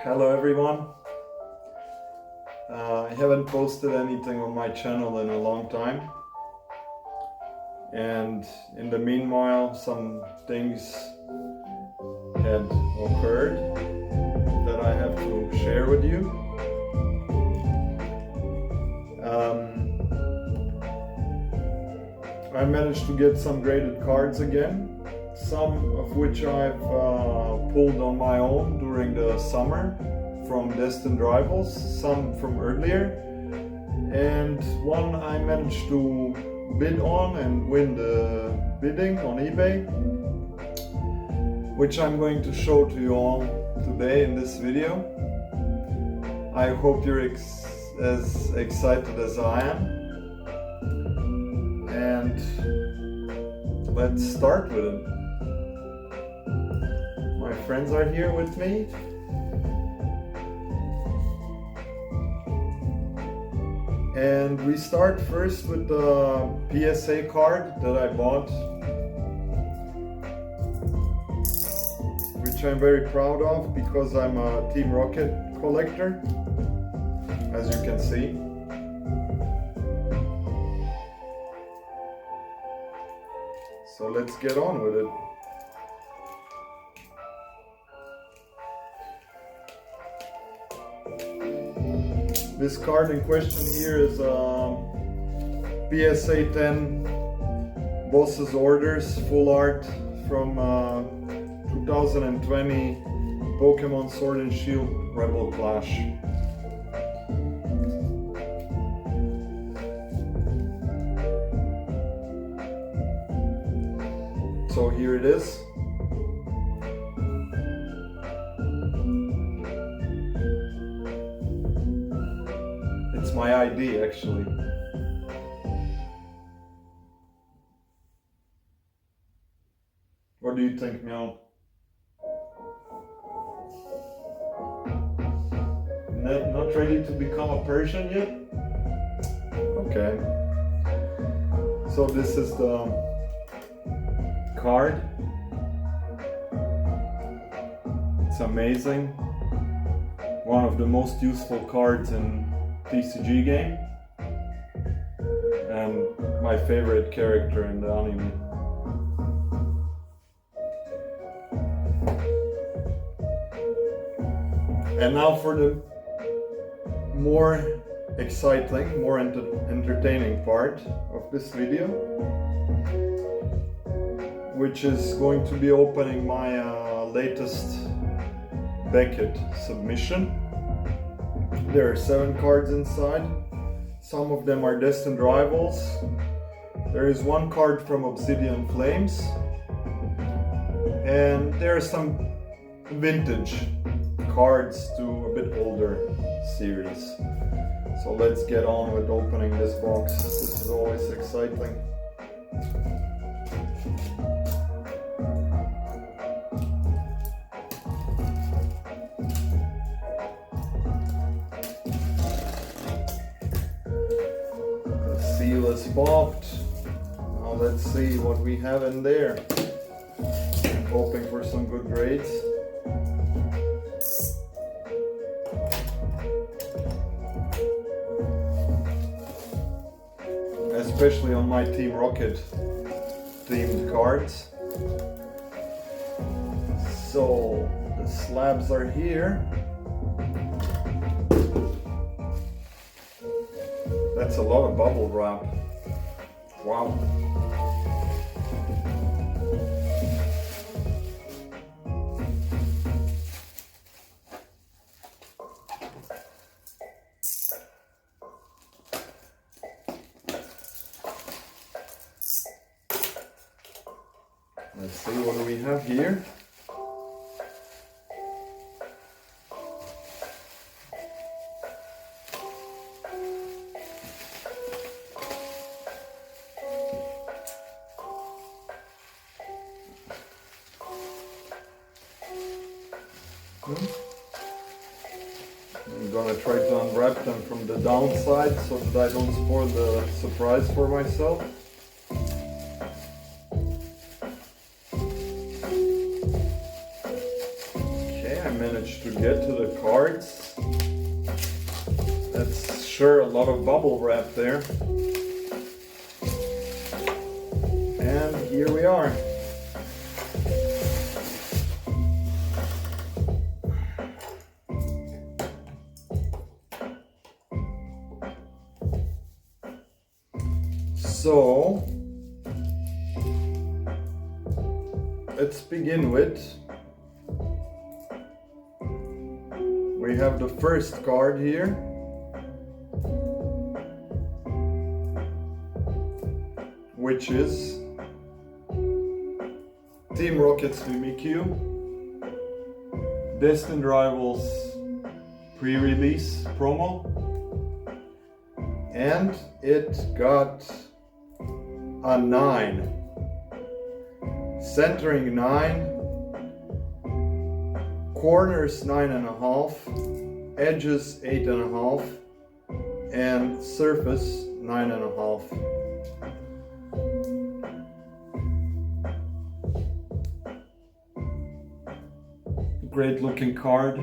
Hello everyone. I haven't posted anything on my channel in a long time, and in the meanwhile some things had occurred that I have to share with you. I managed to get some graded cards again, some of which I've pulled on my own during the summer from Destined Rivals, some from earlier, and one I managed to bid on and win the bidding on eBay, which I'm going to show to you all today in this video. I hope you're as excited as I am. And let's start with it. My friends are here with me. And we start first with the PSA card that I bought, which I'm very proud of because I'm a Team Rocket collector, as you can see. So let's get on with it. This card in question here is PSA 10 Boss's Orders full art from 2020 Pokémon Sword and Shield Rebel Clash. So here it is. It's my ID actually. What do you think, Meow? Not ready to become a Persian yet? Okay. So this is the card. It's amazing. One of the most useful cards in TCG game. And my favorite character in the anime. And now for the more exciting, more entertaining part of this video, which is going to be opening my latest Beckett submission. There are 7 cards inside. Some of them are Destined Rivals. There is 1 card from Obsidian Flames. And there are some vintage cards to a bit older series. So let's get on with opening this box. This is always exciting. Seal is popped. Now let's see what we have in there. I'm hoping for some good grades. Especially on my Team Rocket themed cards. So the slabs are here. That's a lot of bubble wrap. Wow. Let's see, what do we have here? I'm gonna try to unwrap them from the downside so that I don't spoil the surprise for myself. Okay, I managed to to get to the cards. That's sure a lot of bubble wrap there. And here we are. So, let's begin with, we have the first card here, which is Team Rocket's Mimikyu, Destined Rivals pre-release promo, and it got a 9. Centering 9, corners 9.5, edges 8.5, and surface 9.5. Great looking card.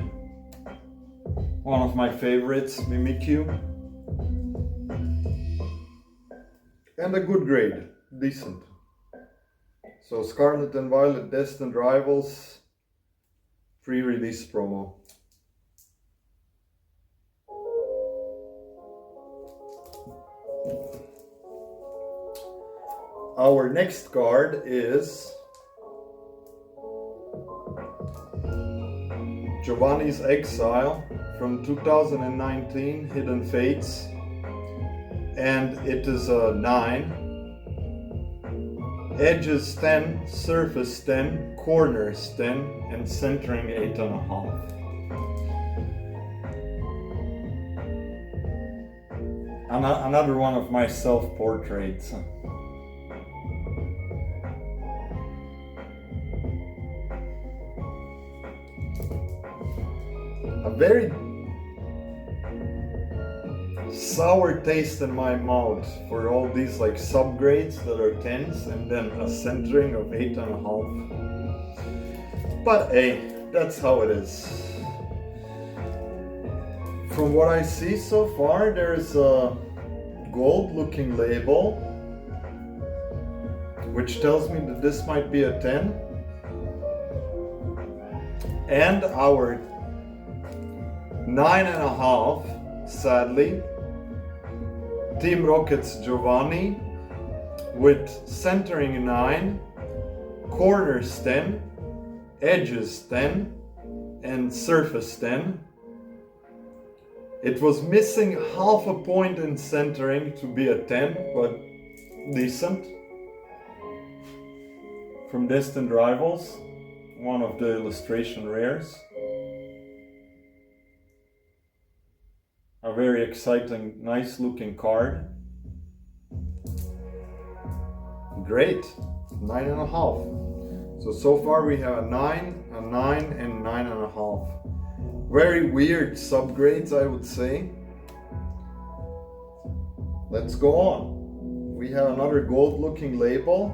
One of my favorites, Mimikyu. And a good grade, decent. So Scarlet and Violet Destined Rivals pre-release promo. Our next card is Giovanni's Exile from 2019 Hidden Fates, and it is a 9. Edges 10, surface 10, corners 10, and centering 8.5. Another one of my self-portraits. A very sour taste in my mouth for all these like subgrades that are 10s and then a centering of 8.5. But hey, that's how it is. From what I see so far, there's a gold looking label which tells me that this might be a 10, and our 9.5, sadly, Team Rocket's Giovanni with centering 9, corners 10, edges 10, and surface 10. It was missing half a point in centering to be a 10, but decent. From Destined Rivals, one of the illustration rares. A very exciting, nice looking card. Great, 9.5. So far we have a 9, a 9, and 9.5. Very weird subgrades, I would say. Let's go on. We have another gold looking label,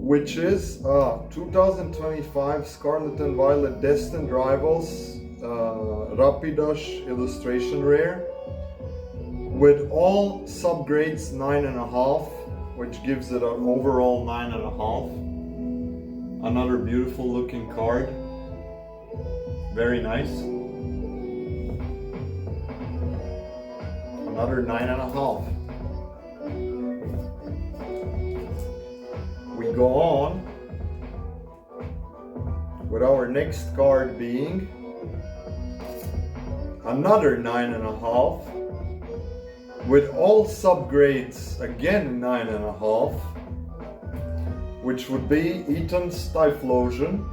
which is 2025 Scarlet and Violet Destined Rivals Rapidash illustration rare with all subgrades 9.5, which gives it an overall 9.5. Another beautiful looking card, very nice. Another 9.5. We go on with our next card being another 9.5 with all subgrades again 9.5, which would be Eaton's Typhlosion.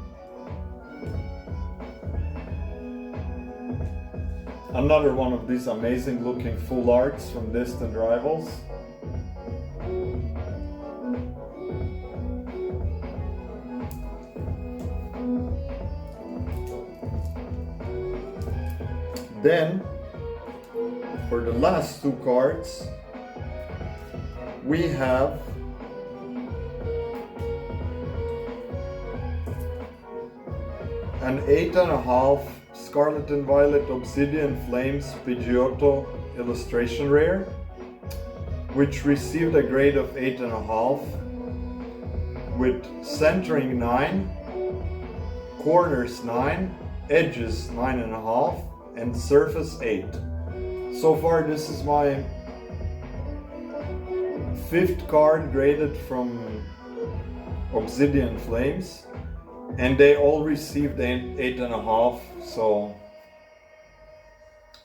Another one of these amazing looking full arts from Destined Rivals. Then, for the last two cards, we have an 8.5 Scarlet and Violet Obsidian Flames Pidgeotto illustration rare, which received a grade of 8.5 with centering 9, corners 9, edges 9.5, and surface 8. So far this is my 5th card graded from Obsidian Flames, and they all received 8.5, so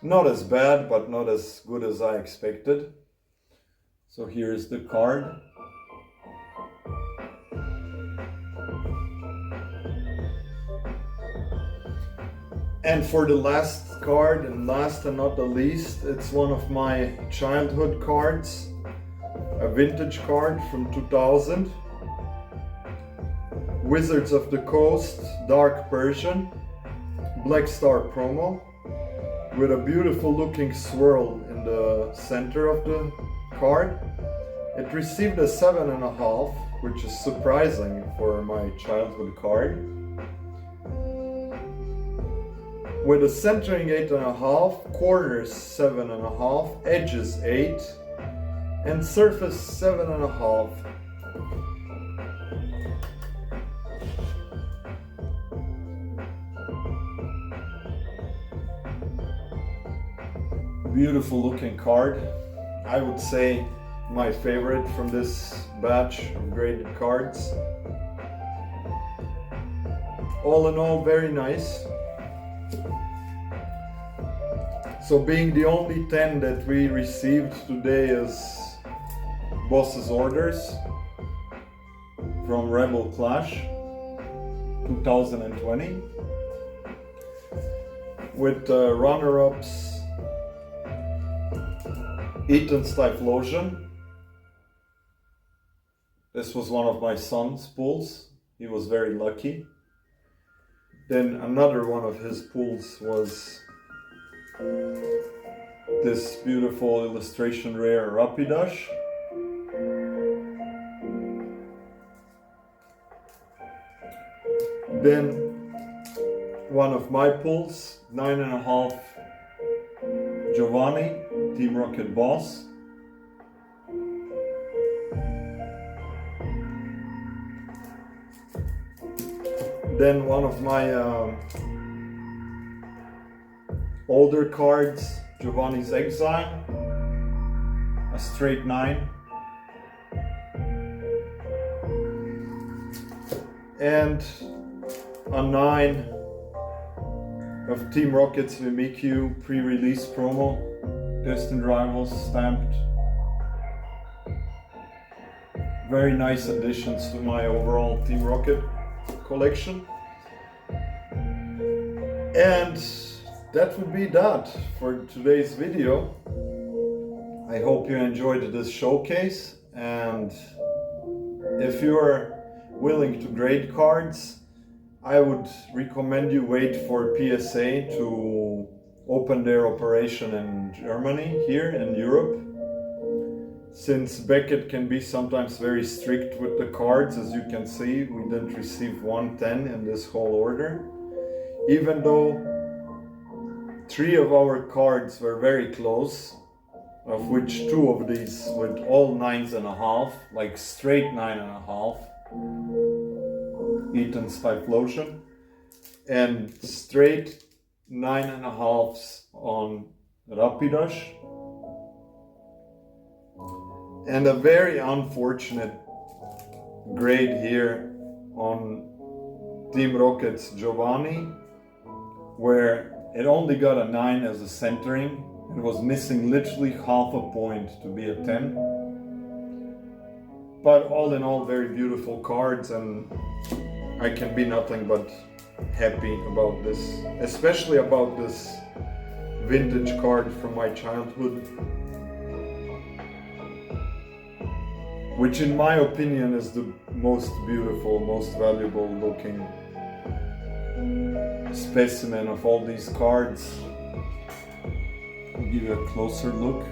not as bad but not as good as I expected. So here's the card. And for the last card, and last and not the least, it's one of my childhood cards, a vintage card from 2000. Wizards of the Coast Dark Persian Black Star promo, with a beautiful looking swirl in the center of the card. It received a 7.5, which is surprising for my childhood card. With a centering 8.5, corners 7.5, edges 8, and surface 7.5. Beautiful looking card. I would say my favorite from this batch of graded cards. All in all, very nice. So being the only 10 that we received today as boss's orders from Rebel Clash 2020, with runner-ups Eaton's Typhlosion. This was one of my son's pulls. He was very lucky. Then another one of his pulls was this beautiful illustration rare Rapidash. Then one of my pulls, 9.5 Giovanni, Team Rocket Boss. Then one of my older cards, Giovanni's Exile, a straight 9. And a 9 of Team Rocket's Mimikyu pre-release promo, Destined Rivals stamped. Very nice additions to my overall Team Rocket collection. And that would be that for today's video. I hope you enjoyed this showcase, and if you're willing to grade cards, I would recommend you wait for PSA to open their operation in Germany, here in Europe, since Beckett can be sometimes very strict with the cards. As you can see, we didn't receive 110 in this whole order, even though 3 of our cards were very close, of which 2 of these with all 9.5, like straight 9.5, Eaton's Typhlosion, and straight 9.5s on Rapidash, and a very unfortunate grade here on Team Rocket's Giovanni, where it only got a 9 as a centering and was missing literally half a point to be a 10. But all in all, very beautiful cards, and I can be nothing but happy about this, especially about this vintage card from my childhood, which in my opinion is the most beautiful, most valuable looking specimen of all these cards. I'll give you a closer look.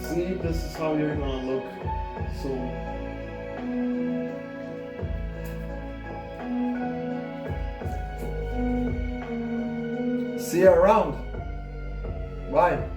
See, this is how you're gonna look soon. See you around. Bye.